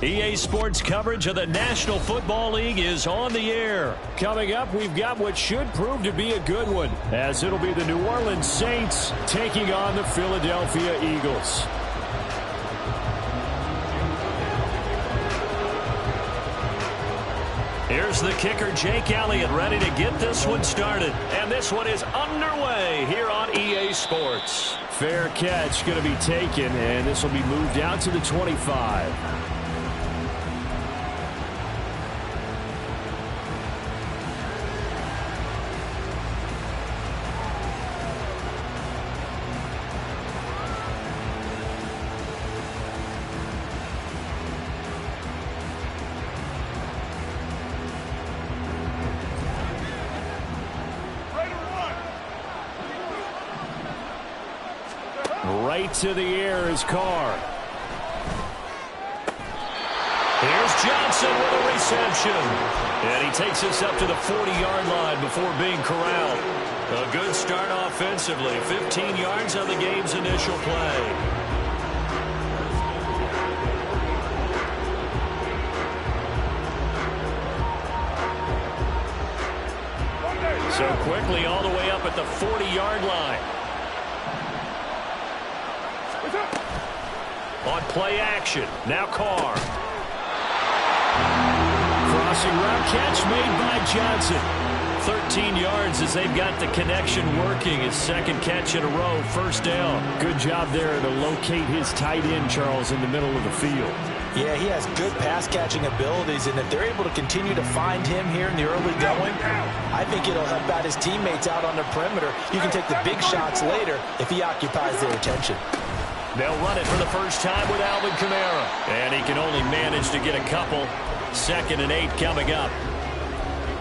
EA Sports coverage of the National Football League is on the air. Coming up, we've got what should prove to be a good one, as it'll be the New Orleans Saints taking on the Philadelphia Eagles. Here's the kicker, Jake Elliott, ready to get this one started. And this one is underway here on EA Sports. Fair catch going to be taken, and this will be moved out to the 25. Right to the air is Carr. Here's Johnson with a reception. And he takes us up to the 40-yard line before being corralled. A good start offensively. 15 yards on the game's initial play. So quickly all the way up at the 40-yard line. On play action, now Carr. Crossing route catch made by Johnson. 13 yards as they've got the connection working. His second catch in a row, first down. Good job there to locate his tight end, Charles, in the middle of the field. Yeah, he has good pass-catching abilities, and if they're able to continue to find him here in the early going, I think it'll help out his teammates out on the perimeter. You can take the big shots later if he occupies their attention. They'll run it for the first time with Alvin Kamara. And he can only manage to get a couple. 2nd and 8 coming up.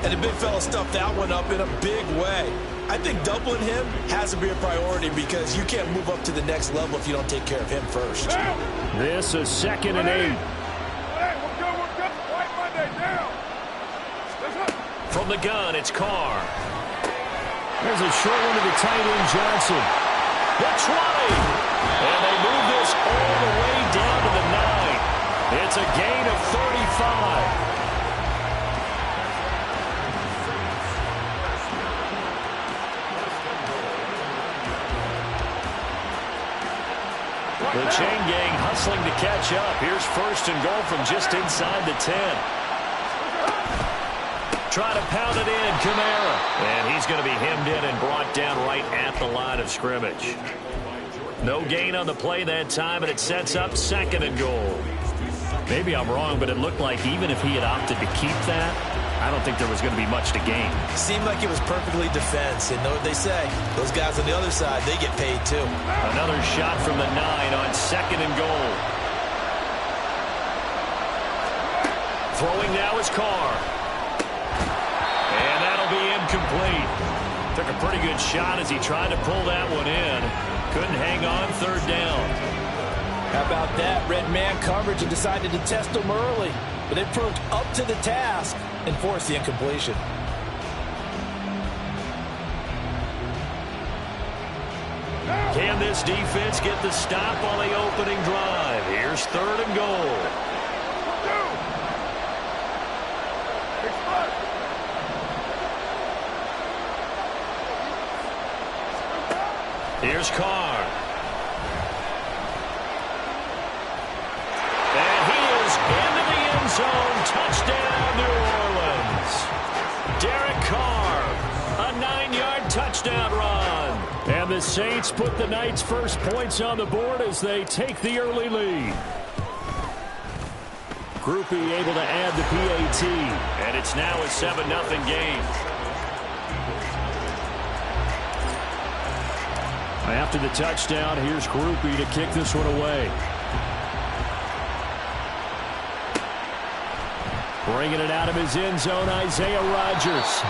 And the big fella stuffed that one up in a big way. I think doubling him has to be a priority because you can't move up to the next level if you don't take care of him first. This is 2nd and 8. From the gun, it's Carr. There's a short one to the tight end, Johnson. The 20. And they move this all the way down to the 9. It's a gain of 35. The chain gang hustling to catch up. Here's 1st and goal from just inside the 10. Try to pound it in, Kamara. And he's going to be hemmed in and brought down right at the line of scrimmage. No gain on the play that time, and it sets up 2nd and goal. Maybe I'm wrong, but it looked like even if he had opted to keep that, I don't think there was going to be much to gain. Seemed like it was perfectly defense, and know what they say. Those guys on the other side, they get paid too. Another shot from the 9 on 2nd and goal. Throwing now is Carr. And that'll be incomplete. Took a pretty good shot as he tried to pull that one in. Couldn't hang on, 3rd down. How about that? Red man coverage and decided to test them early. But they proved up to the task and forced the incompletion. Can this defense get the stop on the opening drive? Here's 3rd and goal. Here's Carr. And he is into the end zone. Touchdown, New Orleans. Derek Carr, a 9-yard touchdown run. And the Saints put the night's first points on the board as they take the early lead. Groupie able to add the PAT. And it's now a 7-0 game. After the touchdown, here's Groupie to kick this one away. Bringing it out of his end zone, Isaiah Rodgers.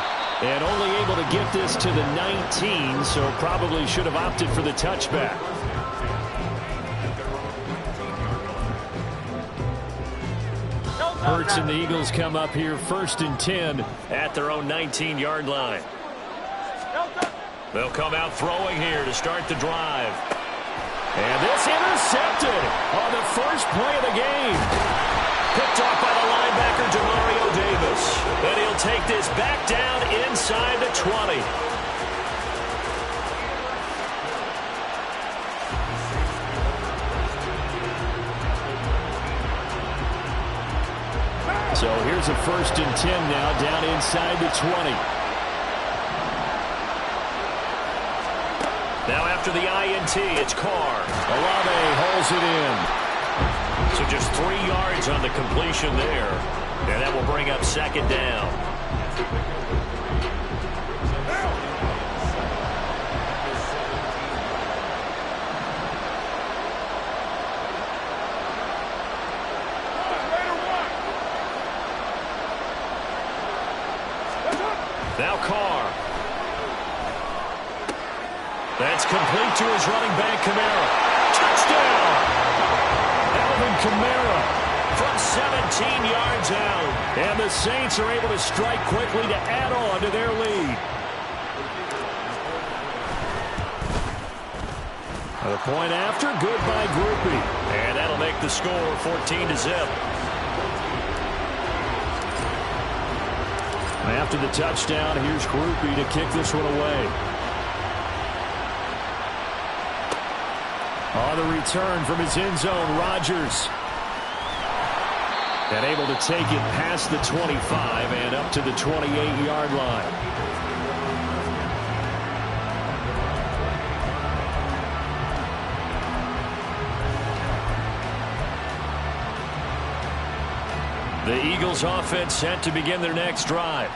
And only able to get this to the 19, so probably should have opted for the touchback. Hurts and the Eagles come up here 1st and 10 at their own 19-yard line. They'll come out throwing here to start the drive. And this intercepted on the first play of the game. Picked off by the linebacker, Demario Davis. And he'll take this back down inside the 20. So here's a 1st and 10 now, down inside the 20. Now after the INT, it's Carr. Olave hauls it in. So just 3 yards on the completion there. And that will bring up 2nd down. Now Carr. That's complete to his running back, Kamara. Touchdown! Alvin Kamara from 17 yards out. And the Saints are able to strike quickly to add on to their lead. A point after, good by Groupie. And that'll make the score 14-0. After the touchdown, here's Groupie to kick this one away. On the return from his end zone, Rodgers. And able to take it past the 25 and up to the 28-yard line. The Eagles offense set to begin their next drive.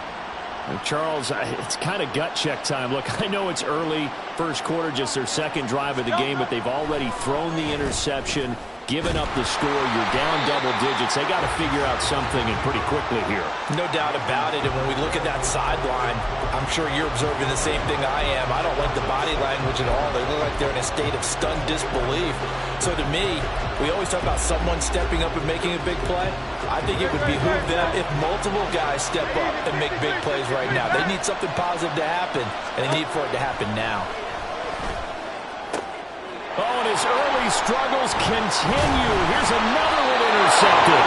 Charles, it's kind of gut check time. Look, I know it's early, first quarter, just their 2nd drive of the game, but they've already thrown the interception, given up the score. You're down double digits. They got to figure out something, and pretty quickly here. No doubt about it. And when we look at that sideline, I'm sure you're observing the same thing I am. I don't like the body language at all. They look like they're in a state of stunned disbelief. So to me, we always talk about someone stepping up and making a big play. I think it would behoove them if multiple guys step up and make big plays right now. They need something positive to happen, and they need for it to happen now. Oh, and his early struggles continue. Here's another one intercepted.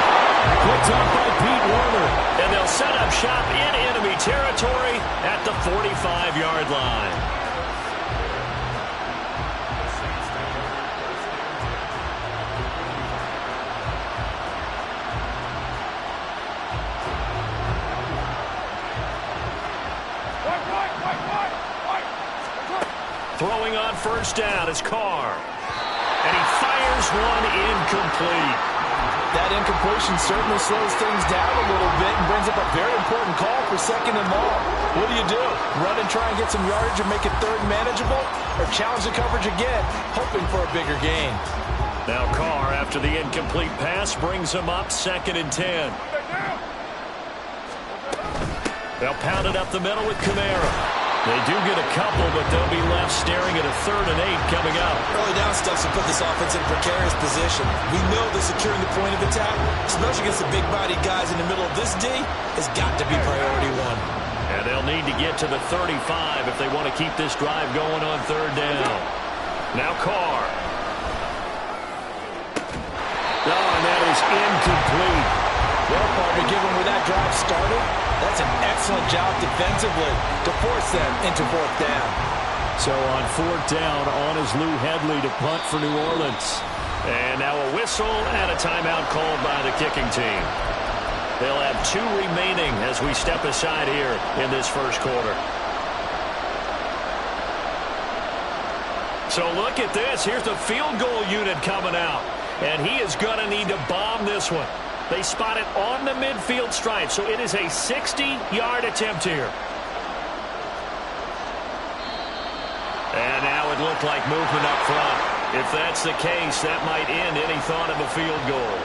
Picked up by Pete Werner. And they'll set up shop in enemy territory at the 45-yard line. Throwing on 1st down is Carr. And he fires one incomplete. That incompletion certainly slows things down a little bit and brings up a very important call for 2nd and long. What do? Run and try and get some yardage and make it 3rd manageable? Or challenge the coverage again, hoping for a bigger gain? Now Carr, after the incomplete pass, brings him up 2nd and 10. They'll pound it up the middle with Kamara. They do get a couple, but they'll be left staring at a 3rd and 8 coming up. Early down stuff to put this offense in a precarious position. We know that securing the point of attack, especially against the big-bodied guys in the middle of this D, has got to be priority 1. And they'll need to get to the 35 if they want to keep this drive going on 3rd down. Now Carr. Oh, and that is incomplete. Well, partner, given where that drive started, that's an excellent job defensively to force them into 4th down. So on 4th down, on is Lou Hedley to punt for New Orleans. And now a whistle and a timeout called by the kicking team. They'll have 2 remaining as we step aside here in this 1st quarter. So look at this. Here's the field goal unit coming out. And he is going to need to bomb this one. They spot it on the midfield stripe, so it is a 60-yard attempt here. And now it looked like movement up front. If that's the case, that might end any thought of a field goal.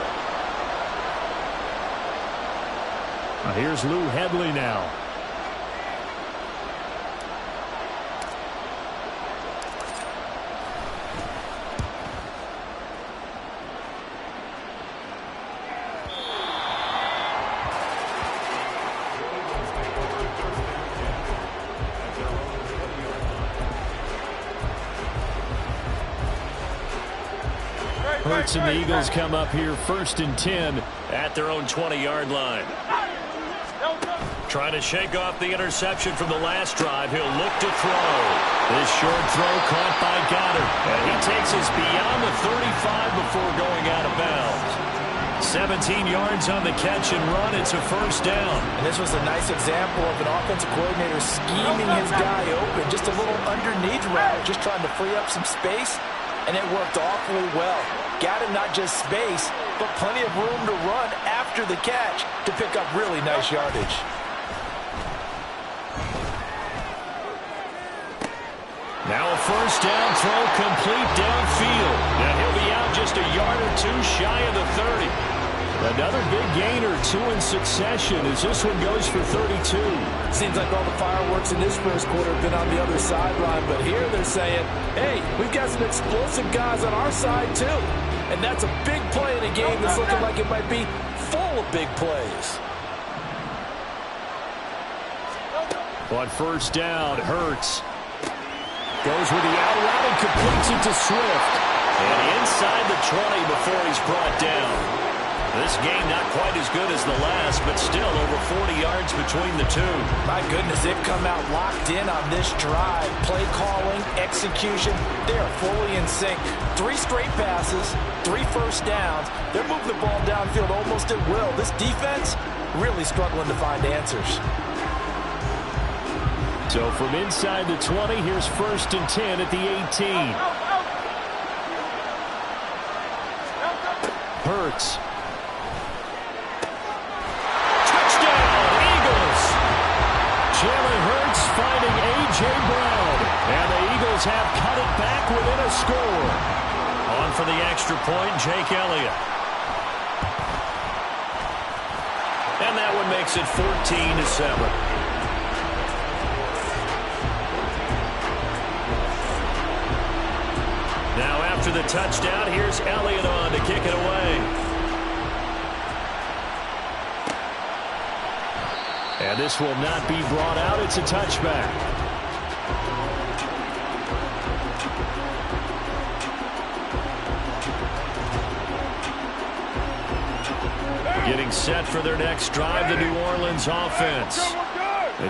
Now here's Lou Hedley now. Hurts and the Eagles come up here 1st and 10 at their own 20-yard line. Trying to shake off the interception from the last drive. He'll look to throw. This short throw caught by Goddard. And he takes us beyond the 35 before going out of bounds. 17 yards on the catch and run. It's a 1st down. And this was a nice example of an offensive coordinator scheming his guy open. Just a little underneath route, just trying to free up some space. And it worked awfully well. Got him not just space, but plenty of room to run after the catch to pick up really nice yardage. Now a 1st down throw complete downfield. And he'll be out just a yard or two shy of the 30. Another big gain or 2 in succession as this one goes for 32. Seems like all the fireworks in this first quarter have been on the other sideline, but here they're saying, hey, we've got some explosive guys on our side too. And that's a big play in a game that's looking like it might be full of big plays. On 1st down, Hurts goes with the out route and completes it to Swift. And inside the 20 before he's brought down. This game not quite as good as the last, but still over 40 yards between the two. My goodness, they've come out locked in on this drive. Play calling, execution, they are fully in sync. 3 straight passes, 3 1st downs. They're moving the ball downfield almost at will. This defense really struggling to find answers. So from inside the 20, here's 1st and 10 at the 18. Hurts. Touchdown, Eagles! Jalen Hurts finding A.J. Brown. And the Eagles have cut it back within a score. On for the extra point, Jake Elliott. And that one makes it 14-7. Now after the touchdown, here's Elliott on to kick it away. And this will not be brought out. It's a touchback. Getting set for their next drive, the New Orleans offense.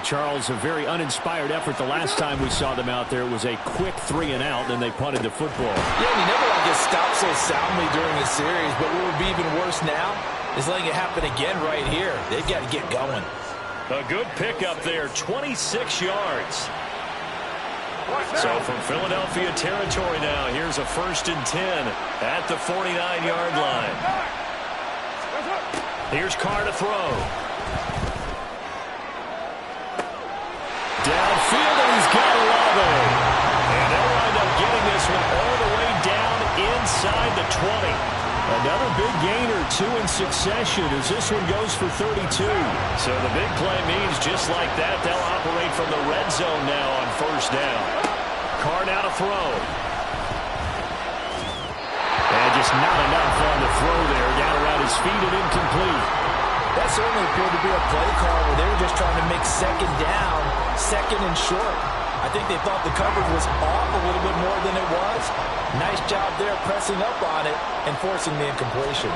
Charles, a very uninspired effort the last time we saw them out there. It was a quick 3 and out, and they punted the football. Yeah, and you never want to get stopped so soundly during the series, but what would be even worse now is letting it happen again right here. They've got to get going. A good pickup there, 26 yards. So from Philadelphia territory now, here's a 1st and 10 at the 49-yard line. Here's Carr to throw. Downfield, and he's got Olave. And they'll wind up getting this one all the way down inside the 20. Another big gain or 2 in succession as this one goes for 32. So the big play means just like that, they'll operate from the red zone now on 1st down. Carr now to throw. And just not enough on the throw there. Down around his feet and incomplete. That certainly appeared to be a play call where they were just trying to make 2nd down, 2nd and short. I think they thought the coverage was off a little bit more than it was. Nice job there pressing up on it and forcing the incompletion.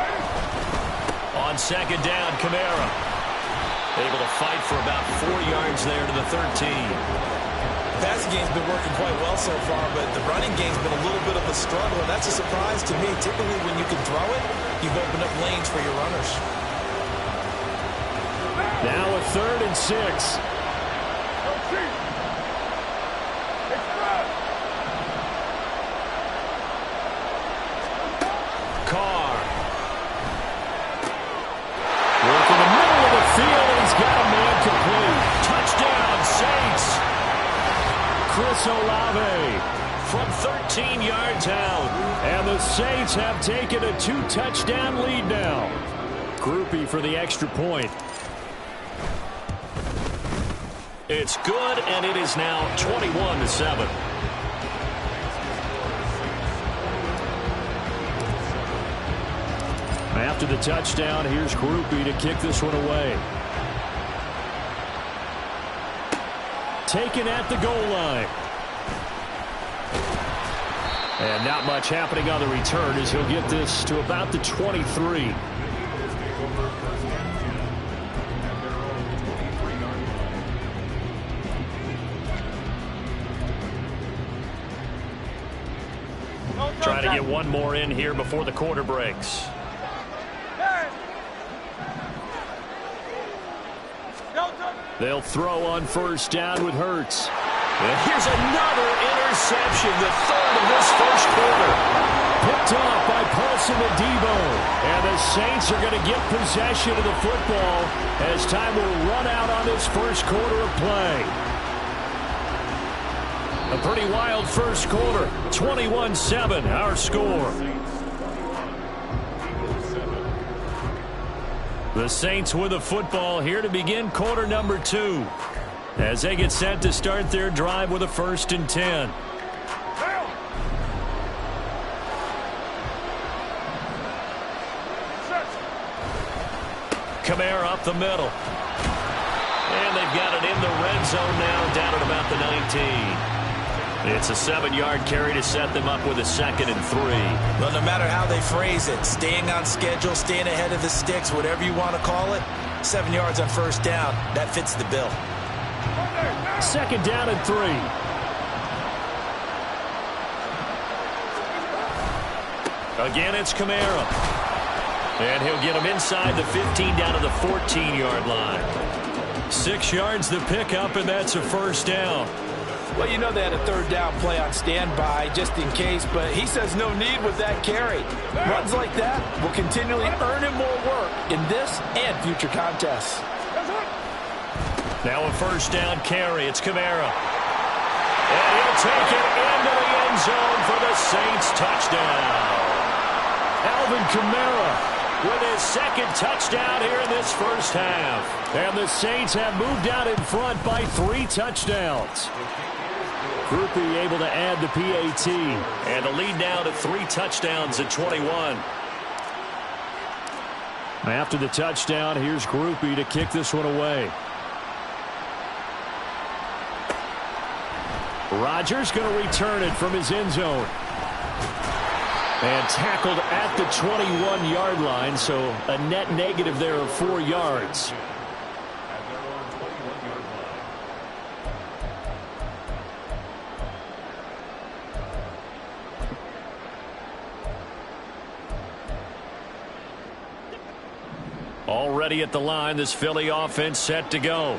On 2nd down, Kamara. Able to fight for about 4 yards there to the 13. The passing game's been working quite well so far, but the running game's been a little bit of a struggle, and that's a surprise to me. Typically, when you can throw it, you've opened up lanes for your runners. Now a 3rd and 6. Carr. Work in the middle of the field, and he's got a man complete. Touchdown, Saints. Chris Olave from 13 yards out. And the Saints have taken a 2-touchdown lead now. Groupie for the extra point. It's good, and it is now 21-7. After the touchdown, here's Groupie to kick this one away. Taken at the goal line. And not much happening on the return as he'll get this to about the 23. Trying to get one more in here before the quarter breaks. They'll throw on first down with Hurts. And here's another interception, the third of this first quarter. Picked off by Paulson Adebo. And the Saints are going to get possession of the football as time will run out on this first quarter of play. A pretty wild first quarter. 21-7, our score. The Saints with the football here to begin quarter number 2. As they get set to start their drive with a 1st and 10. Kamara up the middle. And they've got it in the red zone now, down at about the 19. It's a 7-yard carry to set them up with a 2nd and 3. Well, no matter how they phrase it, staying on schedule, staying ahead of the sticks, whatever you want to call it, 7 yards on first down, that fits the bill. 2nd down and 3. Again, it's Kamara. And he'll get him inside the 15 down to the 14-yard line. 6 yards the pickup, and that's a 1st down. Well, you know they had a 3rd down play on standby just in case, but he says no need with that carry. Runs like that will continually earn him more work in this and future contests. Now a 1st down carry. It's Kamara. And he'll take it into the end zone for the Saints touchdown. Alvin Kamara with his 2nd touchdown here in this first half. And the Saints have moved out in front by 3 touchdowns. Groupie able to add the PAT. And the lead now to 3 touchdowns at 21. After the touchdown, here's Groupie to kick this one away. Rodgers going to return it from his end zone. And tackled at the 21-yard line, so a net negative there of 4 yards. Already at the line, this Philly offense set to go.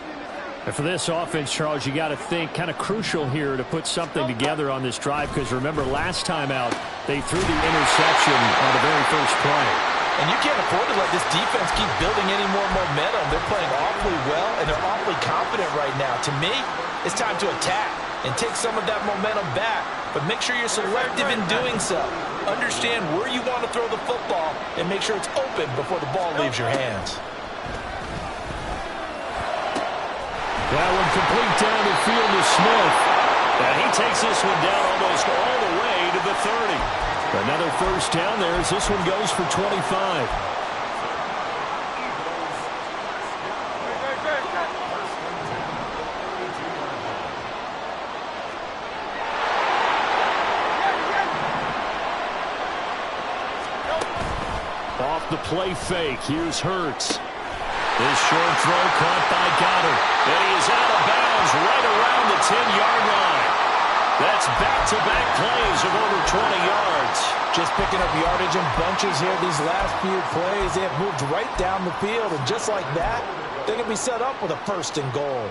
And for this offense, Charles, you got to think kind of crucial here to put something together on this drive, because remember last time out they threw the interception on the very first play. And you can't afford to let this defense keep building any more momentum. They're playing awfully well, and they're awfully confident right now. To me, it's time to attack and take some of that momentum back, but make sure you're selective in doing so. Understand where you want to throw the football and make sure it's open before the ball leaves your hands. That one complete down the field to Smith. And he takes this one down almost all the way to the 30. Another 1st down there as this one goes for 25. Off the play fake, here's Hurts. This short throw caught by Goddard. And he is out of bounds right around the 10-yard line. That's back-to-back plays of over 20 yards. Just picking up yardage in bunches here these last few plays. They have moved right down the field, and just like that, they're going to be set up with a 1st and goal.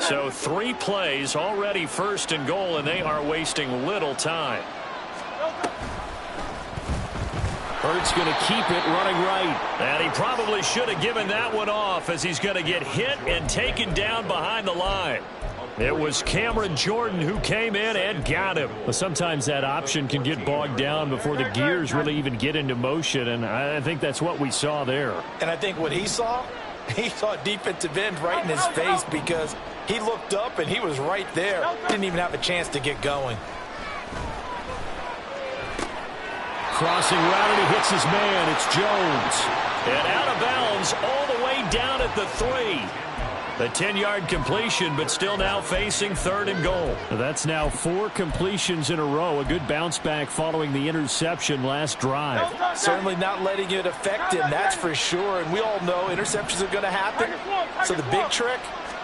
So 3 plays, already 1st and goal, and they are wasting little time. Hurts going to keep it running right. And he probably should have given that one off, as he's going to get hit and taken down behind the line. It was Cameron Jordan who came in and got him. Well, sometimes that option can get bogged down before the gears really even get into motion, and I think that's what we saw there. And I think what he saw defensive end right in his face, because he looked up and he was right there. Didn't even have a chance to get going. Crossing route, and he hits his man. It's Jones. And out of bounds all the way at the 3. A 10-yard completion, but still now facing 3rd and goal. That's now 4 completions in a row. A good bounce back following the interception last drive. Certainly not letting it affect him, that's for sure. And we all know interceptions are going to happen. So the big trick,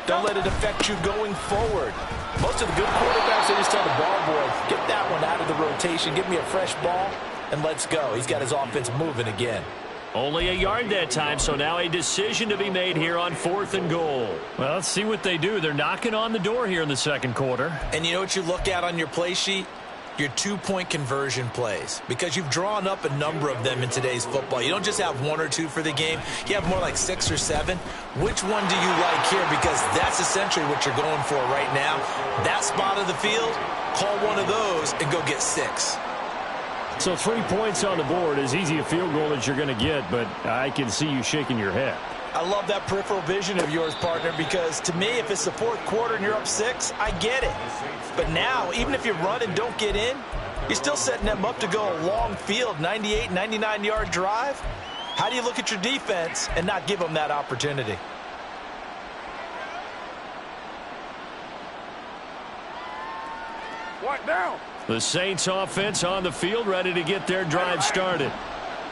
don't let it affect you going forward. Most of the good quarterbacks, they just tell the ball boy, get that one out of the rotation, give me a fresh ball, and let's go. He's got his offense moving again. Only a yard that time, so now a decision to be made here on 4th and goal. Well, let's see what they do. They're knocking on the door here in the second quarter. And you know what you look at on your play sheet? Your 2-point conversion plays, because you've drawn up a number of them in today's football. You don't just have 1 or 2 for the game. You have more like 6 or 7. Which one do you like here? Because that's essentially what you're going for right now. That spot of the field, call one of those and go get 6. So 3 points on the board, as easy a field goal as you're going to get, but I can see you shaking your head. I love that peripheral vision of yours, partner, because to me, if it's the 4th quarter and you're up 6, I get it. But now, even if you run and don't get in, you're still setting them up to go a long field, 98, 99-yard drive. How do you look at your defense and not give them that opportunity? What now? The Saints offense on the field, ready to get their drive started.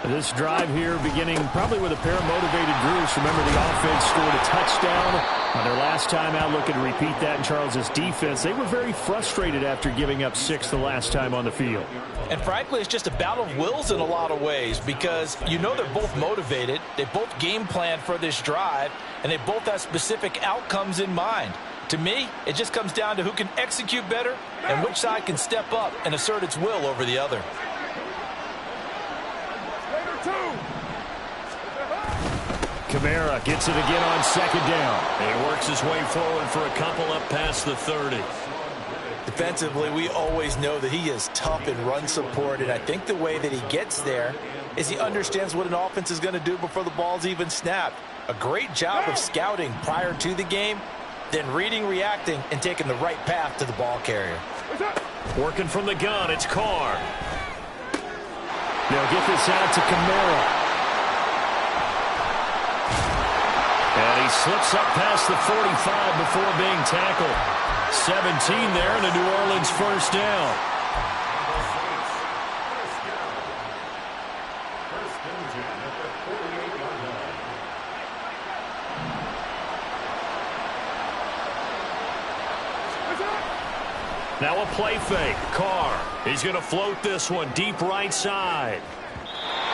This drive here beginning probably with a pair of motivated groups. Remember, the offense scored a touchdown on their last time out. Looking to repeat that in Charles's defense. They were very frustrated after giving up 6 the last time on the field. And frankly, it's just a battle of wills in a lot of ways, because you know they're both motivated. They both game plan for this drive, and they both have specific outcomes in mind. To me, it just comes down to who can execute better and which side can step up and assert its will over the other. Kamara gets it again on 2nd down. He works his way forward for a couple up past the 30. Defensively, we always know that he is tough in run support, and I think the way that he gets there is he understands what an offense is going to do before the ball's even snapped. A great job of scouting prior to the game, then reading, reacting, and taking the right path to the ball carrier. Working from the gun, it's Carr. They'll get this out to Kamara. And he slips up past the 45 before being tackled. 17 there and a New Orleans first down. Now a play fake. Carr. He's going to float this one deep right side.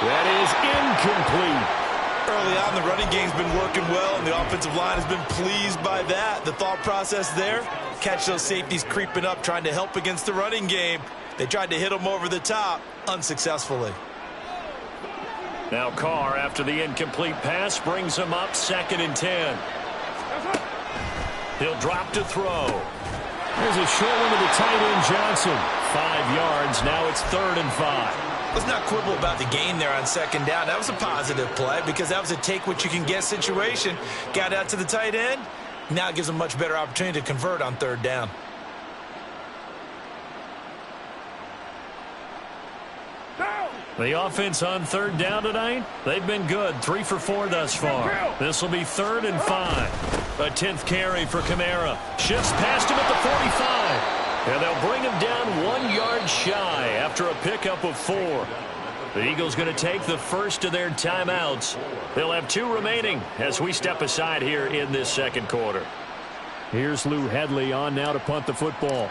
That is incomplete. Early on, the running game's been working well, and the offensive line has been pleased by that. The thought process there, catch those safeties creeping up, trying to help against the running game. They tried to hit them over the top, unsuccessfully. Now Carr, after the incomplete pass, brings him up 2nd and 10. He'll drop to throw. There's a short one to the tight end, Johnson. 5 yards. Now it's 3rd and 5. Let's not quibble about the gain there on 2nd down. That was a positive play because that was a take-what-you-can-get situation. Got out to the tight end. Now it gives them a much better opportunity to convert on 3rd down. The offense on 3rd down tonight, they've been good. 3 for 4 thus far. This will be 3rd and 5. A 10th carry for Kamara. Shifts past him at the 45. And they'll bring him down 1 yard shy after a pickup of 4. The Eagles going to take the first of their timeouts. They'll have 2 remaining as we step aside here in this second quarter. Here's Lou Headley on now to punt the football.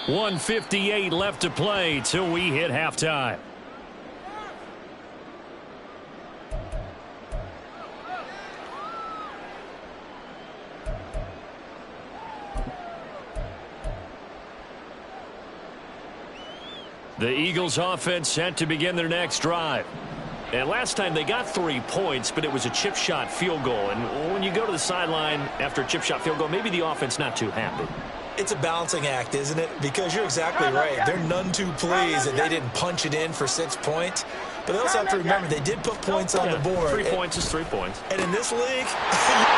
.158 left to play till we hit halftime. The Eagles offense set to begin their next drive. And last time they got 3 points, but it was a chip shot field goal. And when you go to the sideline after a chip shot field goal, maybe the offense not too happy. It's a balancing act, isn't it? Because you're exactly right. They're none too pleased that they didn't punch it in for 6 points. But they also have to remember they did put points on the board. 3 points is 3 points. And in this league,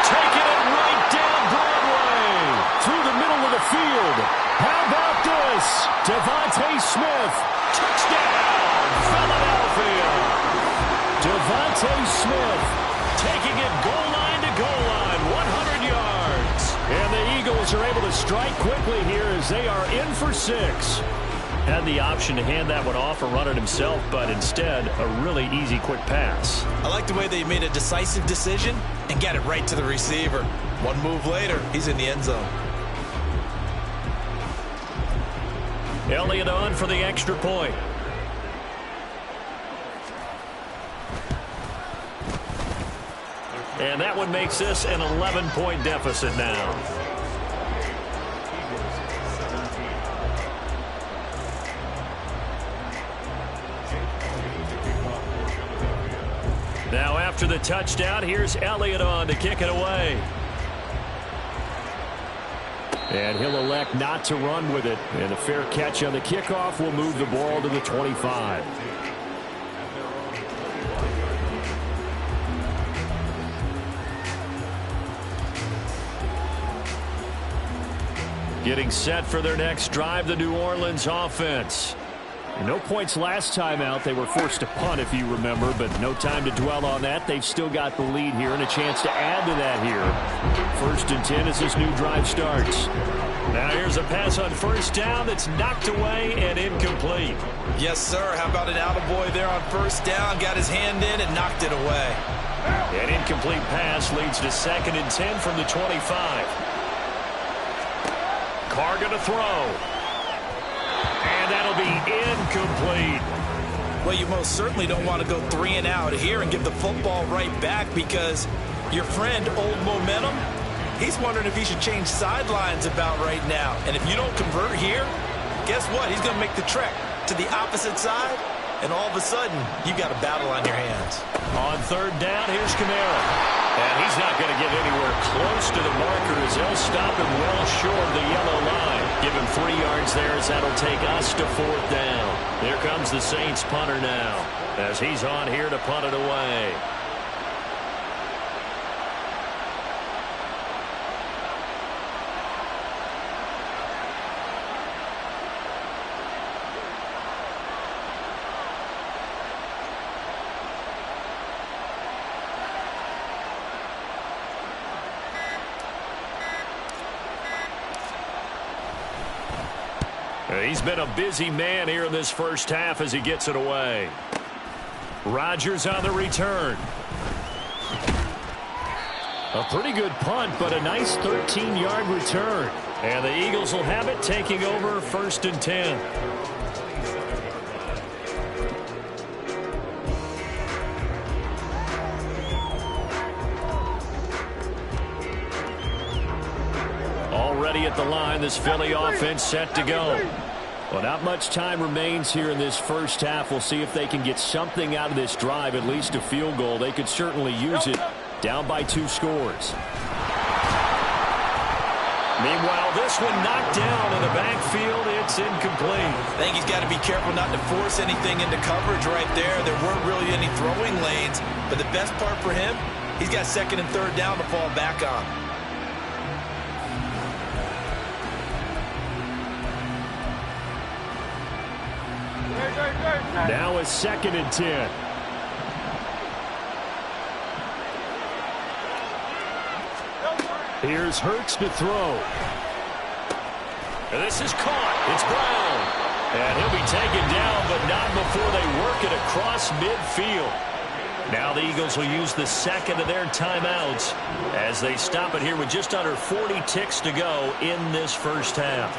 taking it right down Broadway through the middle of the field. How about this? this. Devontae Smith. Touchdown, Philadelphia. Devontae Smith taking it goal line to goal line, 100 yards. And the Eagles are able to strike quickly here as they are in for 6. Had the option to hand that one off or run it himself, but instead, a really easy, quick pass. I like the way they made a decisive decision and got it right to the receiver. One move later, he's in the end zone. Elliott on for the extra point. And that one makes this an 11-point deficit now. Now after the touchdown, here's Elliott on to kick it away. And he'll elect not to run with it. And a fair catch on the kickoff will move the ball to the 25. Getting set for their next drive, the New Orleans offense. No points last time out. They were forced to punt, if you remember, but no time to dwell on that. They've still got the lead here and a chance to add to that here. 1st and 10 as this new drive starts. Now here's a pass on first down that's knocked away and incomplete. Yes, sir. How about an attaboy there on first down? Got his hand in and knocked it away. An incomplete pass leads to 2nd and 10 from the 25. Carr going to throw. And that'll be incomplete. Well, you most certainly don't want to go 3 and out here and give the football right back because your friend, Old Momentum, he's wondering if he should change sidelines about right now. And if you don't convert here, guess what? He's going to make the trek to the opposite side, and all of a sudden, you've got a battle on your hands. On 3rd down, here's Kamara. And he's not going to get anywhere close to the marker as they'll stop him well short of the yellow line. Give him 3 yards there as that'll take us to 4th down. Here comes the Saints punter now as he's on here to punt it away. He's been a busy man here in this first half as he gets it away. Rodgers on the return. A pretty good punt, but a nice 13-yard return. And the Eagles will have it, taking over 1st and 10. Already at the line, this Philly offense set to go. Well, not much time remains here in this first half. We'll see if they can get something out of this drive, at least a field goal. They could certainly use it. Down by 2 scores. Meanwhile, this one knocked down in the backfield. It's incomplete. I think he's got to be careful not to force anything into coverage right there. There weren't really any throwing lanes, but the best part for him, he's got 2nd and 3rd down to fall back on. Now a 2nd and 10. Here's Hurts to throw. And this is caught. It's Brown. And he'll be taken down, but not before they work it across midfield. Now the Eagles will use the 2nd of their timeouts as they stop it here with just under 40 ticks to go in this first half.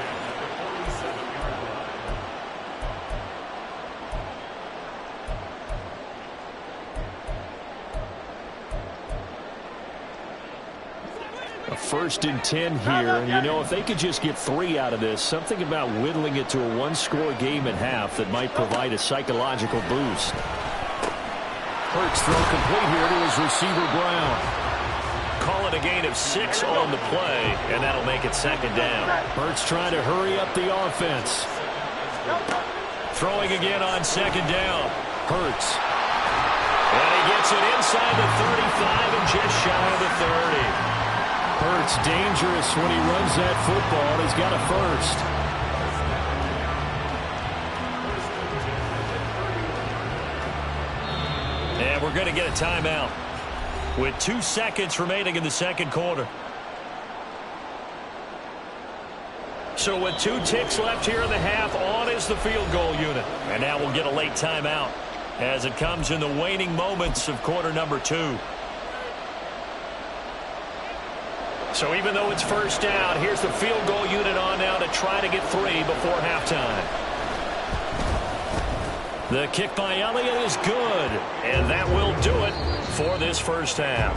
A 1st and 10 here, and you know, if they could just get 3 out of this, something about whittling it to a 1-score game at half that might provide a psychological boost. Hurts throw complete here to his receiver Brown. Call it a gain of 6 on the play, and that'll make it 2nd down. Hurts trying to hurry up the offense. Throwing again on 2nd down. Hurts. And he gets it inside the 35 and just shy of the 30. Hurts dangerous when he runs that football. He's got a 1st. And we're going to get a timeout with 2 seconds remaining in the second quarter. So with 2 ticks left here in the half, on is the field goal unit. And now we'll get a late timeout as it comes in the waning moments of quarter number 2. So even though it's first down, here's the field goal unit on now to try to get 3 before halftime. The kick by Elliott is good, and that will do it for this first half.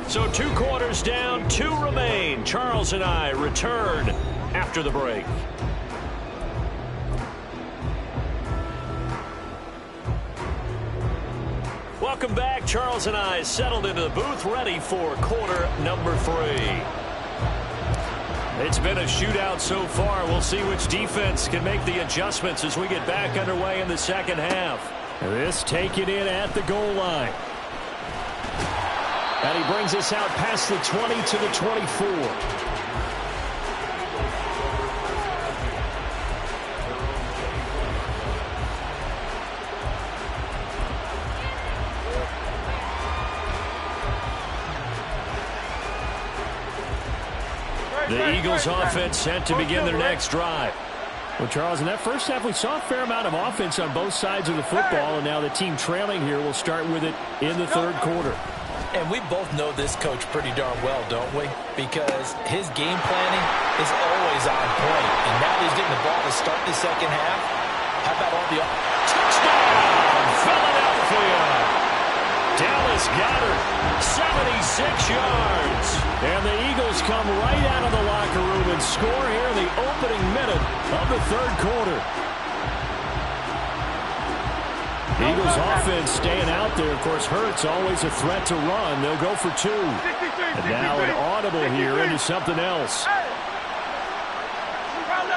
So 2 quarters down, 2 remain. Charles and I return after the break. Welcome back. Charles and I settled into the booth, ready for quarter number 3. It's been a shootout so far. We'll see which defense can make the adjustments as we get back underway in the second half. This taken in at the goal line. And he brings us out past the 20 to the 24. The Eagles offense set to begin their next drive. Well, Charles, in that first half, we saw a fair amount of offense on both sides of the football, and now the team trailing here will start with it in the third quarter. And we both know this coach pretty darn well, don't we? Because his game planning is always on point. And now he's getting the ball to start the second half. How about all the... Touchdown, Philadelphia! Dallas Goedert, 76 yards. And the Eagles come right out of the locker room and score here in the opening minute of the third quarter. Eagles offense staying out there. Of course, Hurts always a threat to run. They'll go for 2. And now an audible here into something else.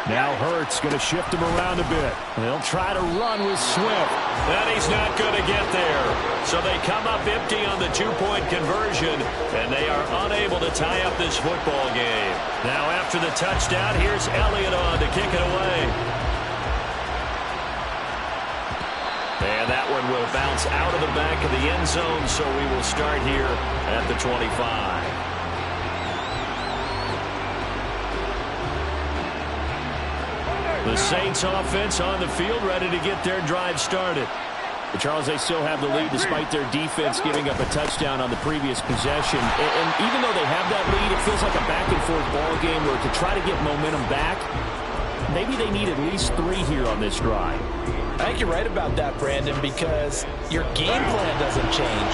Now Hurts going to shift him around a bit. They'll try to run with Swift. And he's not going to get there. So they come up empty on the 2-point conversion, and they are unable to tie up this football game. Now after the touchdown, here's Elliott on to kick it away. And that one will bounce out of the back of the end zone, so we will start here at the 25. The Saints offense on the field, ready to get their drive started. But Charles, they still have the lead despite their defense giving up a touchdown on the previous possession. And even though they have that lead, it feels like a back-and-forth ball game where to try to get momentum back, maybe they need at least 3 here on this drive. I think you're right about that, Brandon, because your game plan doesn't change.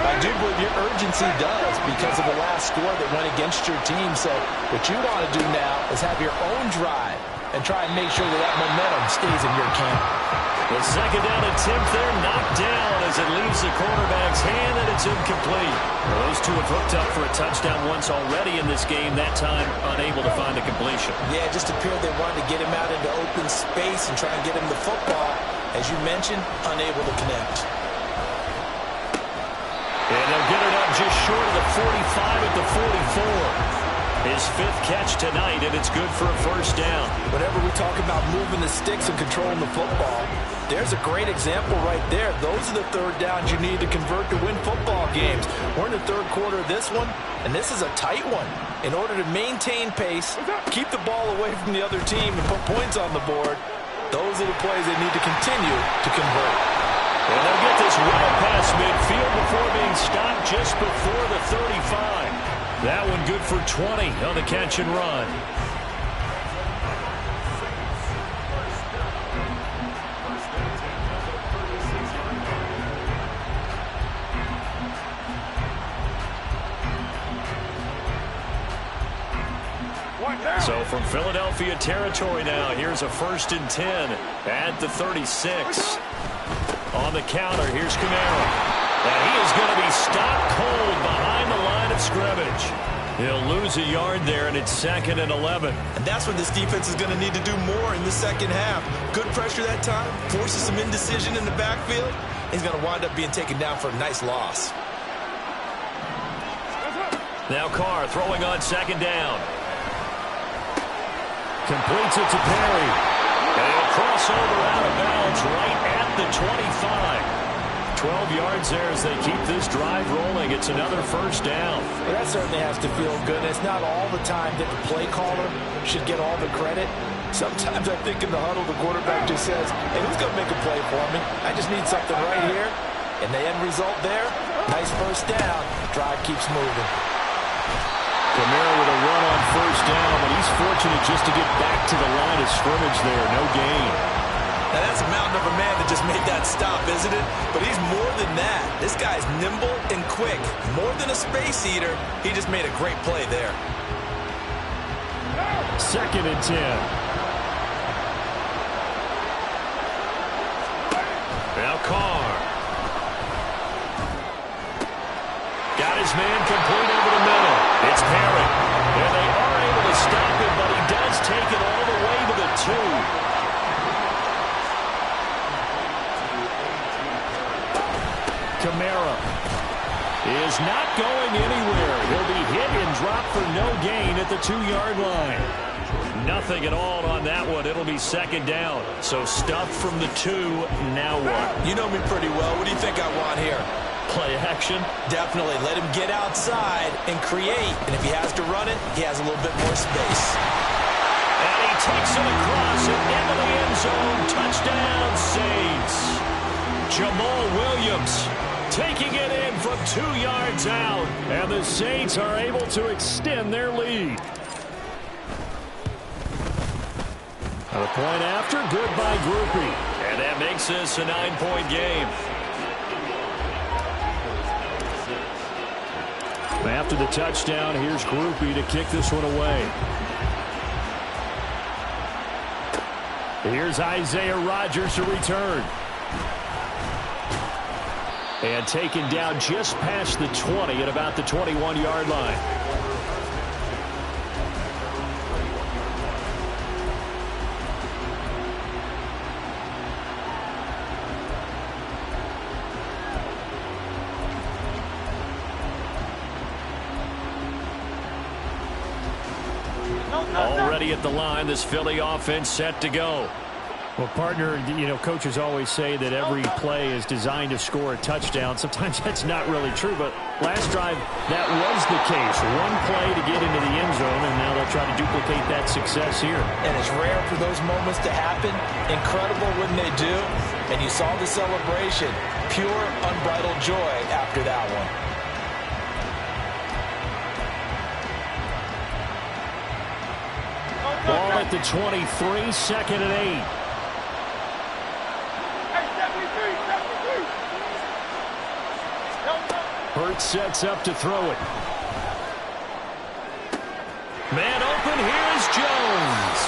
I do believe your urgency does because of the last score that went against your team. So what you want to do now is have your own drive and try and make sure that that momentum stays in your camp. The second down attempt there knocked down as it leaves the quarterback's hand, and it's incomplete. Well, those two have hooked up for a touchdown once already in this game, that time unable to find a completion. Yeah, it just appeared they wanted to get him out into open space and try and get him the football. As you mentioned, unable to connect. And they'll get it up just short of the 45 at the 44. His 5th catch tonight, and it's good for a first down. Whenever we talk about moving the sticks and controlling the football, there's a great example right there. Those are the third downs you need to convert to win football games. We're in the third quarter of this one, and this is a tight one. In order to maintain pace, keep the ball away from the other team, and put points on the board, those are the plays they need to continue to convert. And they'll get this right past midfield before being stopped just before the 35. That one good for 20 on the catch and run. So from Philadelphia territory now, here's a 1st and 10 at the 36. On the counter, here's Kamara. And he is going to be stopped cold behind the line of scrimmage. He'll lose a yard there, and it's 2nd and 11. And that's when this defense is going to need to do more in the second half. Good pressure that time, forces some indecision in the backfield. He's going to wind up being taken down for a nice loss. Now Carr throwing on 2nd down. Completes it to Perry. And he'll cross over out of bounds right at the 25. 12 yards there as they keep this drive rolling. It's another first down. Well, that certainly has to feel good. It's not all the time that the play caller should get all the credit. Sometimes I think in the huddle, the quarterback just says, hey, who's going to make a play for me? I just need something right here. And the end result there, nice first down. Drive keeps moving. Camara with a run on first down, but he's fortunate just to get back to the line of scrimmage there. No gain. Now that's a mountain of a man that just made that stop, isn't it? But he's more than that. This guy's nimble and quick. More than a space eater, he just made a great play there. 2nd and 10. Now Carr. Got his man complete over the middle. It's Perry. And they are able to stop him, but he does take it all the way to the 2. Camara is not going anywhere. He'll be hit and dropped for no gain at the 2-yard line. Nothing at all on that one. It'll be 2nd down. So stuff from the 2. Now what? You know me pretty well. What do you think I want here? Play action? Definitely. Let him get outside and create. And if he has to run it, he has a little bit more space. And he takes it across and into the end zone. Touchdown, Saints. Jamal Williams taking it in from 2 yards out. And the Saints are able to extend their lead. A point after, good by Groupie. And that makes this a 9-point game. After the touchdown, here's Groupie to kick this one away. Here's Isaiah Rodgers to return. And taken down just past the 20 at about the 21-yard line. Already at the line, this Philly offense set to go. Well, partner, coaches always say that every play is designed to score a touchdown. Sometimes that's not really true, but last drive, that was the case. One play to get into the end zone, and now they'll try to duplicate that success here. And it's rare for those moments to happen. Incredible when they do. And you saw the celebration. Pure, unbridled joy after that one. Ball at the 23, 2nd and 8. Hurts sets up to throw it. Man open, here is Jones.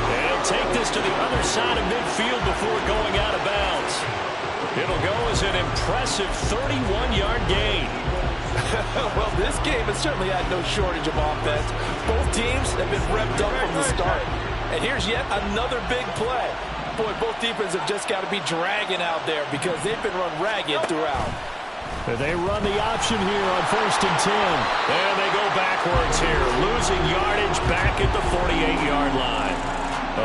And take this to the other side of midfield before going out of bounds. It'll go as an impressive 31-yard gain. Well, this game has certainly had no shortage of offense. Both teams have been revved up from the start. And here's yet another big play. Boy, both defenses have just got to be dragging out there because they've been run ragged throughout. They run the option here on 1st and 10. And they go backwards here, losing yardage back at the 48-yard line.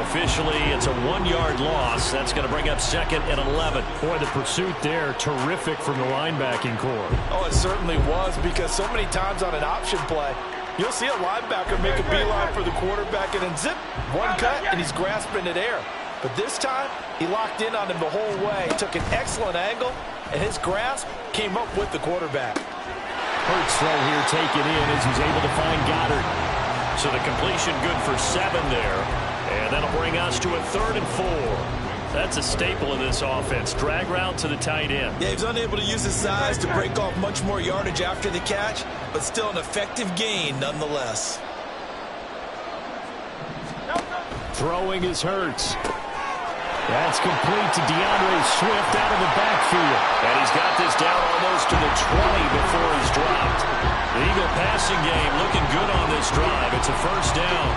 Officially, it's a 1-yard loss. That's going to bring up 2nd and 11. Boy, the pursuit there, terrific from the linebacking core. Oh, it certainly was, because so many times on an option play, you'll see a linebacker make a beeline for the quarterback and then zip, one cut, and he's grasping at air. But this time, he locked in on him the whole way, took an excellent angle, and his grasp came up with the quarterback. Hurts throw here taken in as he's able to find Goddard. So the completion good for 7 there. And that'll bring us to a 3rd and 4. That's a staple of this offense. Drag route to the tight end. Yeah, he was unable to use his size to break off much more yardage after the catch, but still an effective gain nonetheless. Throwing is Hurts. That's complete to DeAndre Swift out of the backfield. And he's got this down almost to the 20 before he's dropped. The Eagle passing game looking good on this drive. It's a first down.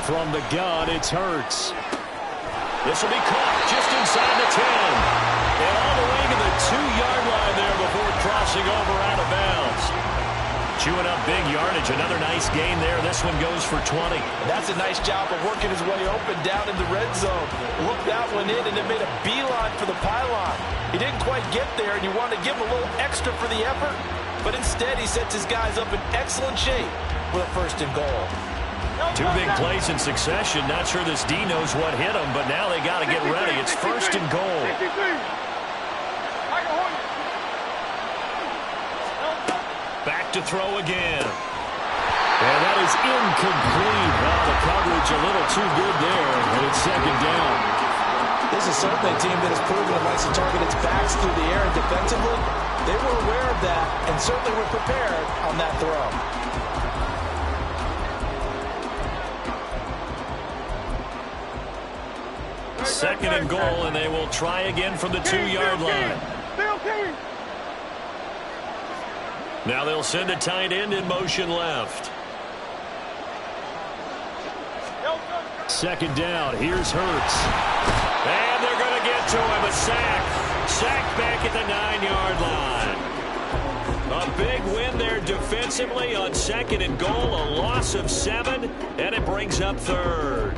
From the gun, it's Hurts. This will be caught just inside the 10. And all the way to the 2-yard line there before crossing over out of bounds. Chewing up big yardage. Another nice gain there. This one goes for 20. That's a nice job of working his way open down in the red zone. Looked that one in and then made a beeline for the pylon. He didn't quite get there, and you want to give him a little extra for the effort. But instead, he sets his guys up in excellent shape with a 1st and goal. 2 big plays in succession. Not sure this D knows what hit him, but now they got to get ready. It's 1st and goal. Back to throw again. And that is incomplete. Well, the coverage a little too good there, and it's 2nd down. This is certainly a team that has proven it likes to target its backs through the air and defensively. They were aware of that and certainly were prepared on that throw. Second and goal, and they will try again from the 2-yard line. Now they'll send a tight end in motion left. 2nd down. Here's Hurts. And they're going to get to him. A sack. Sack back at the 9-yard line. A big win there defensively on 2nd and goal. A loss of 7, and it brings up 3rd.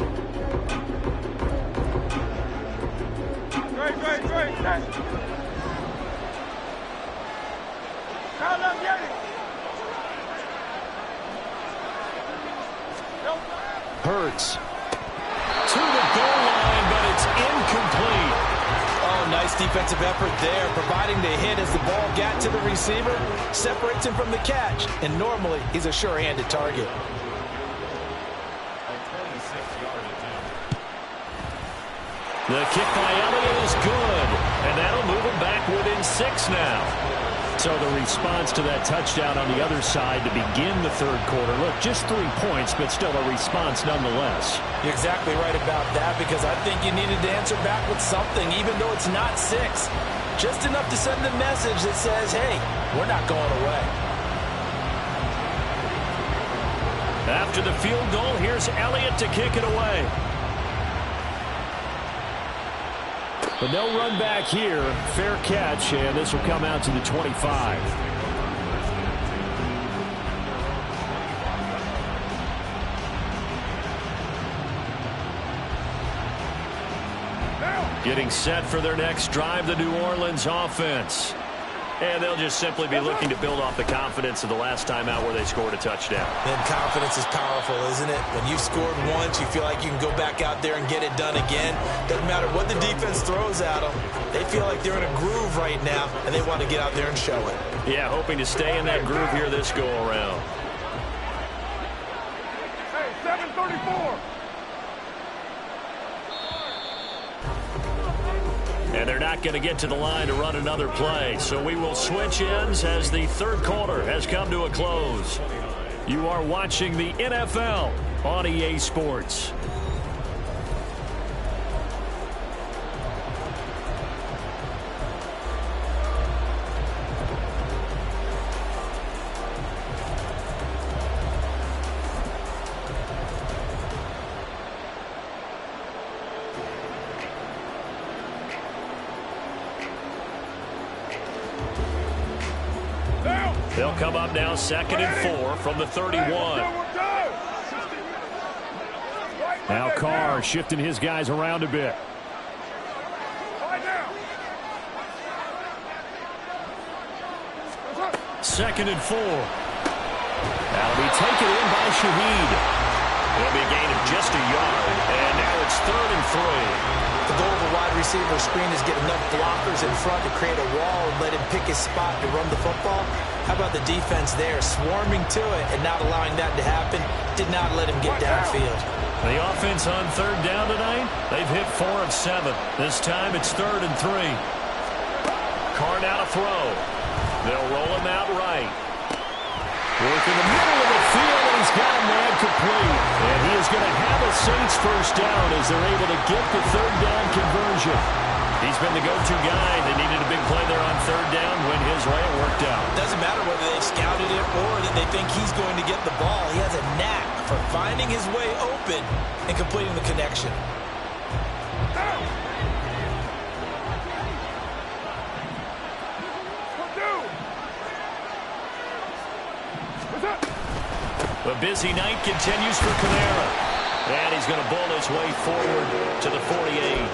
Hurts to the goal line, but it's incomplete. Oh, nice defensive effort there, providing the hit as the ball got to the receiver, separates him from the catch, and normally he's a sure-handed target. The kick by Elliott is good, and that'll move him back within 6 now. So the response to that touchdown on the other side to begin the 3rd quarter. Look, just 3 points, but still a response nonetheless. You're exactly right about that, because I think you needed to answer back with something, even though it's not 6. Just enough to send a message that says, hey, we're not going away. After the field goal, here's Elliott to kick it away. But no run back here. Fair catch, and this will come out to the 25. Getting set for their next drive, the New Orleans offense. And they'll just simply be looking to build off the confidence of the last time out where they scored a touchdown. And confidence is powerful, isn't it? When you've scored once, you feel like you can go back out there and get it done again. Doesn't matter what the defense throws at them. They feel like they're in a groove right now, and they want to get out there and show it. Yeah, hoping to stay in that groove here this go-around. Hey, 7:34. And they're not going to get to the line to run another play. So we will switch ends as the 3rd quarter has come to a close. You are watching the NFL on EA Sports. They'll come up now 2nd and 4 from the 31. Now Carr shifting his guys around a bit. 2nd and 4. That'll be taken in by Shaheed. It'll be a gain of just a yard, and now it's 3rd and 3. The goal of a wide receiver screen is get enough blockers in front to create a wall and let him pick his spot to run the football. How about the defense there, swarming to it and not allowing that to happen? Did not let him get downfield. The offense on 3rd down tonight, they've hit 4 of 7. This time it's 3rd and 3. Carr now to throw. They'll roll him out right. Work in the middle of the field, and he's got a man complete. And he is going to have a Saints 1st down as they're able to get the 3rd down conversion. He's been the go-to guy. They needed a big play there on 3rd down. Went his way. It worked out. Doesn't matter whether they scouted it or that they think he's going to get the ball. He has a knack for finding his way open and completing the connection. The busy night continues for Kamara. And he's going to bull his way forward to the 48.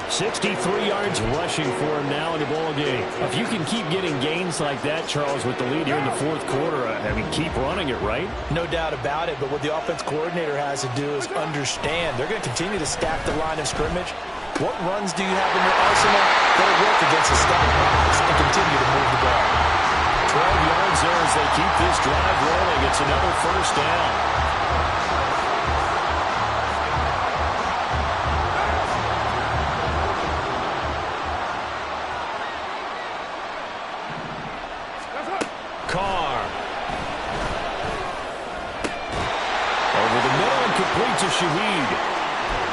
63 yards rushing for him now in the ball game. If you can keep getting gains like that, Charles, with the lead here in the fourth quarter, I mean, keep running it, right? No doubt about it, but what the offense coordinator has to do is understand they're going to continue to stack the line of scrimmage. What runs do you have in your arsenal? They'll work against a stacked box and continue to move the ball. 12 yards there as they keep this drive rolling. It's another first down.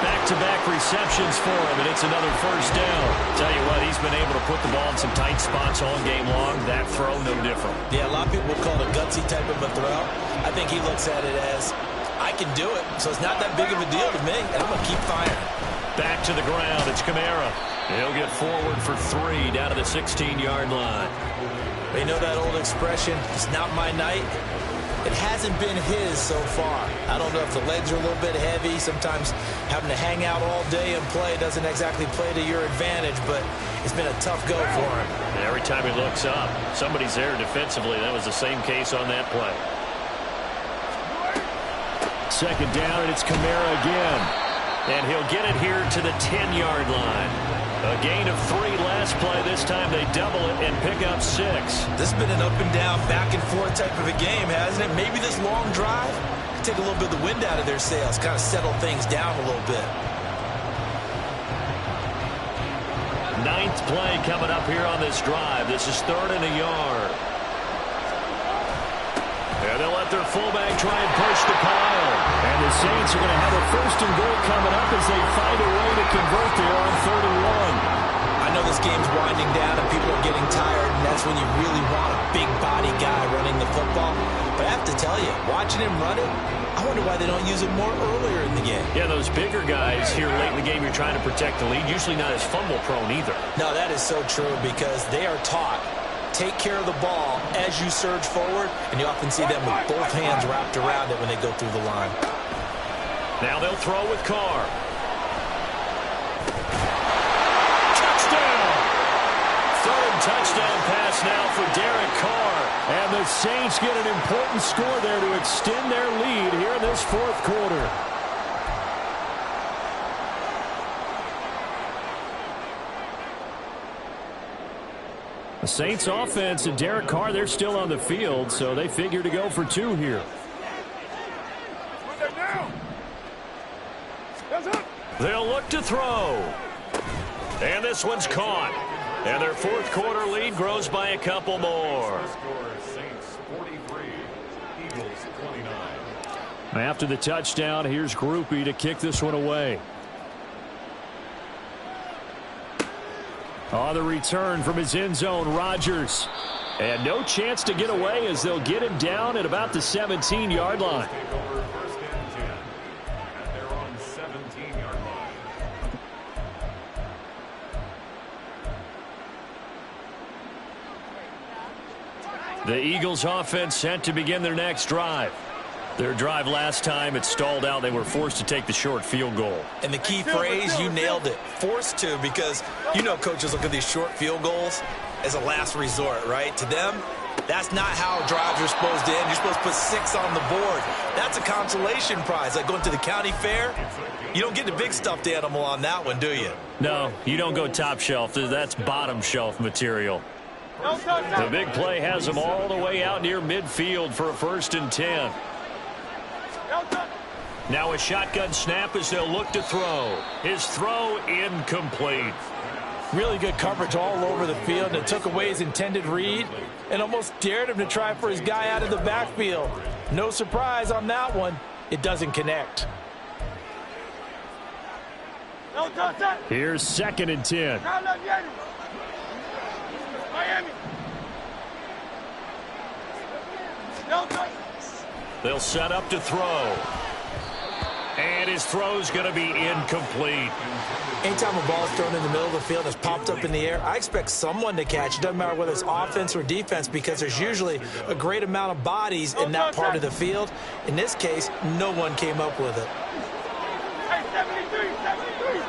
Back-to-back receptions for him, and it's another first down. Tell you what, he's been able to put the ball in some tight spots all game long. That throw, no different. Yeah, a lot of people call it a gutsy type of a throw. I think he looks at it as, I can do it, so it's not that big of a deal to me, and I'm going to keep firing. Back to the ground, it's Kamara. He'll get forward for 3 down to the 16-yard line. You know that old expression, it's not my night? It hasn't been his so far. I don't know if the legs are a little bit heavy. Sometimes having to hang out all day and play doesn't exactly play to your advantage, but it's been a tough go for him. And every time he looks up, somebody's there defensively. That was the same case on that play. Second down, and it's Kamara again. And he'll get it here to the 10-yard line. A gain of 3 last play. This time they double it and pick up 6. This has been an up and down, back and forth type of a game, hasn't it? Maybe this long drive could take a little bit of the wind out of their sails, kind of settle things down a little bit. 9th play coming up here on this drive. This is 3rd and a yard. And they'll let their fullback try and push the pile. And the Saints are going to have a 1st and goal coming up as they find a way to convert there on 3rd and 1. I know this game's winding down and people are getting tired, and that's when you really want a big body guy running the football. But I have to tell you, watching him run it, I wonder why they don't use it more earlier in the game. Yeah, those bigger guys here late in the game, you're trying to protect the lead, usually not as fumble prone either. No, that is so true because they are taught. Take care of the ball as you surge forward, and you often see them with both hands wrapped around it when they go through the line. Now they'll throw with Carr. Touchdown! 3rd touchdown pass now for Derek Carr. And the Saints get an important score there to extend their lead here in this 4th quarter. The Saints offense and Derek Carr, they're still on the field, so they figure to go for 2 here. They'll look to throw. And this one's caught. And their 4th quarter lead grows by a couple more. After the touchdown, here's Groupie to kick this one away. On the return from his end zone, Rodgers. And no chance to get away as they'll get him down at about the 17-yard line. The Eagles offense set to begin their next drive. Their drive last time, it stalled out. They were forced to take the short field goal. And the key phrase, you nailed it, forced to, because you know coaches look at these short field goals as a last resort, right? To them, that's not how drives are supposed to end. You're supposed to put 6 on the board. That's a consolation prize, like going to the county fair. You don't get the big stuffed animal on that one, do you? No, you don't go top shelf. That's bottom shelf material. The big play has them all the way out near midfield for a 1st and 10. Now a shotgun snap as they'll look to throw. His throw incomplete. Really good coverage all over the field, and it took away his intended read and almost dared him to try for his guy out of the backfield. No surprise on that one. It doesn't connect. Here's 2nd and 10. They'll set up to throw. And his throw's going to be incomplete. Anytime a ball is thrown in the middle of the field and it's popped up in the air, I expect someone to catch it. Doesn't matter whether it's offense or defense, because there's usually a great amount of bodies in that part of the field. In this case, no one came up with it. Hey, 73, 73.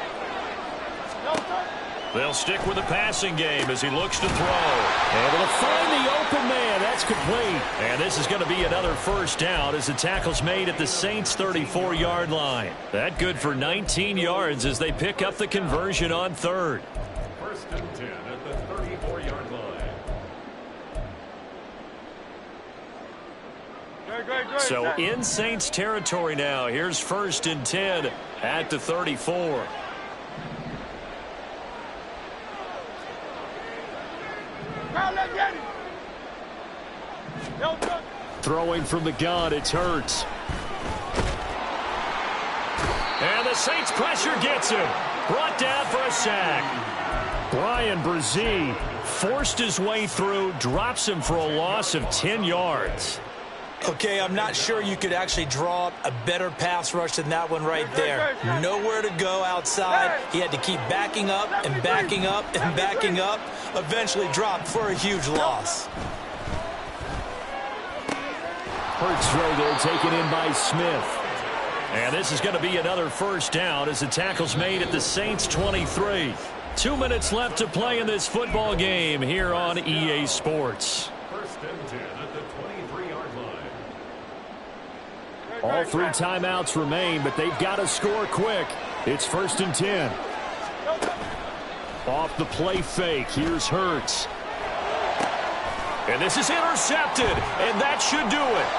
No touch. They'll stick with the passing game as he looks to throw. Able to find the open man. That's complete. And this is going to be another first down as the tackle's made at the Saints' 34-yard line. That good for 19 yards as they pick up the conversion on third. First and 10 at the 34-yard line. Great. So in Saints territory now. Here's first and 10 at the 34. Throwing from the gun, it's Hurts. And the Saints pressure gets him. Brought down for a sack. Brian Brzee forced his way through, drops him for a loss of 10 yards. Okay, I'm not sure you could actually draw up a better pass rush than that one right there. Nowhere to go outside. He had to keep backing up and backing up and backing up. Eventually dropped for a huge loss. Hurts throw there taken in by Smith. And this is going to be another first down as the tackle's made at the Saints' 23. 2 minutes left to play in this football game here on EA Sports. First and 10 at the 23-yard line. All three timeouts remain, but they've got to score quick. It's first and 10. Off the play fake, here's Hurts. And this is intercepted, and that should do it.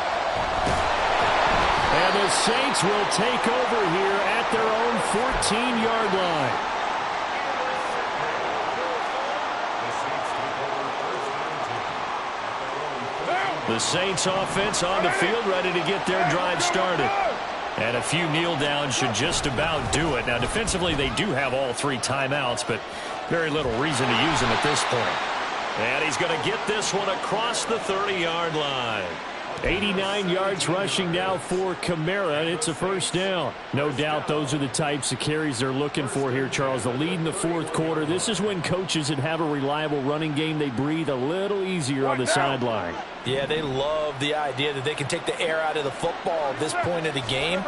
And the Saints will take over here at their own 14-yard line. The Saints offense on the field, ready to get their drive started. And a few kneel downs should just about do it. Now, defensively, they do have all three timeouts, but very little reason to use them at this point. And he's going to get this one across the 30-yard line. 89 yards rushing now for Kamara, and it's a first down. No doubt those are the types of carries they're looking for here, Charles. The lead in the fourth quarter. This is when coaches that have a reliable running game, they breathe a little easier on the sideline. Yeah, they love the idea that they can take the air out of the football at this point of the game.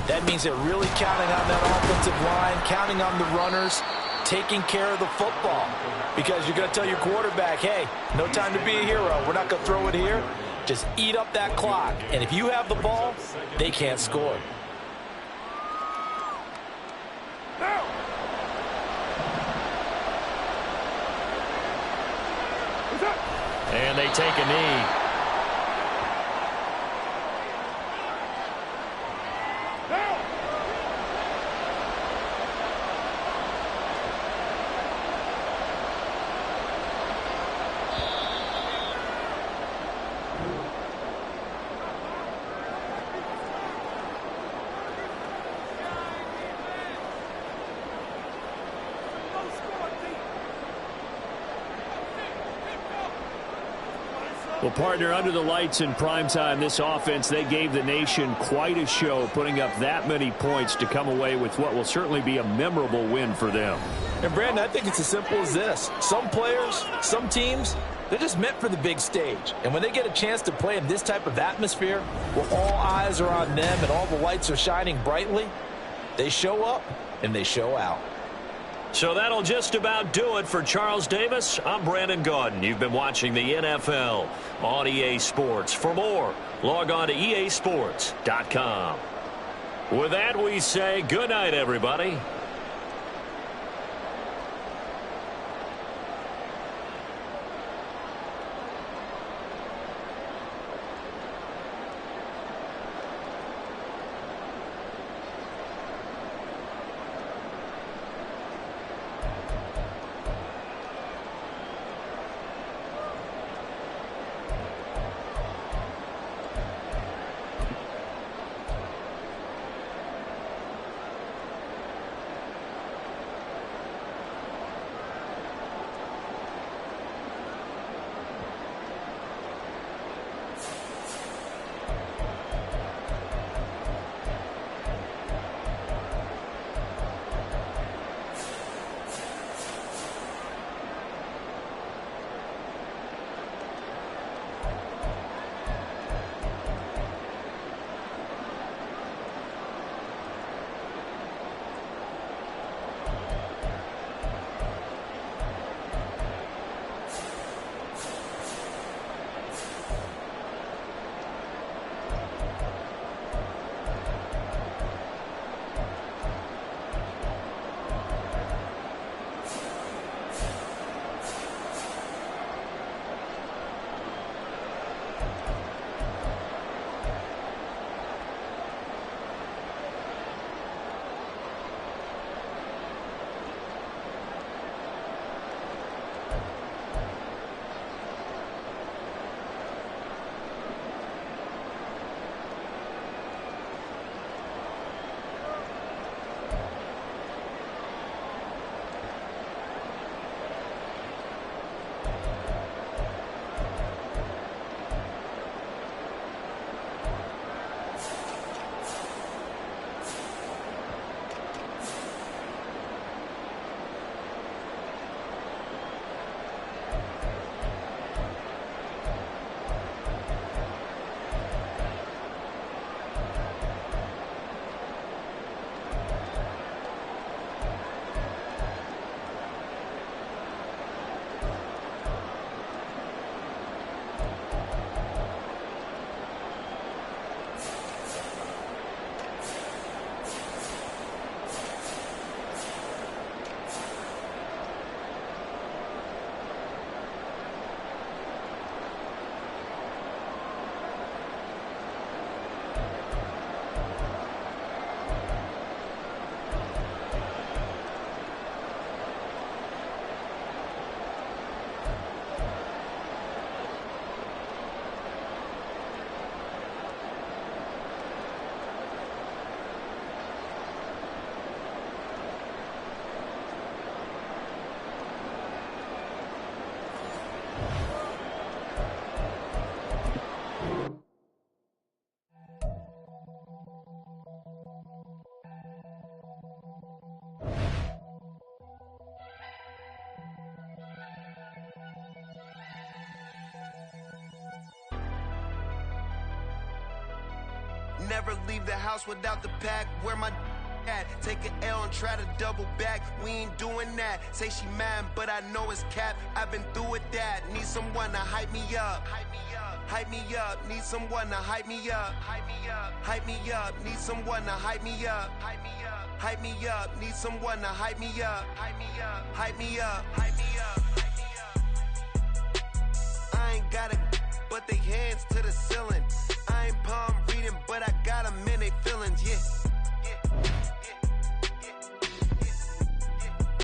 That means they're really counting on that offensive line, counting on the runners, taking care of the football. Because you're going to tell your quarterback, hey, no time to be a hero. We're not going to throw it here. Just eat up that clock. And if you have the ball, they can't score. And they take a knee. Well, partner, under the lights in primetime, this offense, they gave the nation quite a show, putting up that many points to come away with what will certainly be a memorable win for them. And, Brandon, I think it's as simple as this. Some players, some teams, they're just meant for the big stage. And when they get a chance to play in this type of atmosphere, where all eyes are on them and all the lights are shining brightly, they show up and they show out. So that'll just about do it for Charles Davis. I'm Brandon Gaudin. You've been watching the NFL on EA Sports. For more, log on to easports.com. With that, we say good night, everybody. Never leave the house without the pack. Where my at? Take an L and try to double back. We ain't doing that. Say she mad, but I know it's cap. I've been through with that. Need someone to hype me up. Hype me up. Hype me up. Need someone to hype me up. Hype me up. Hype me up. Need someone to hype me up. Hype me up. Hype me up. Need someone to hype me up. Hype me up. Hype me up. Hype me up. I ain't got it, but they hands to the ceiling. I ain't palm reading, but I got them in they feelings, yeah.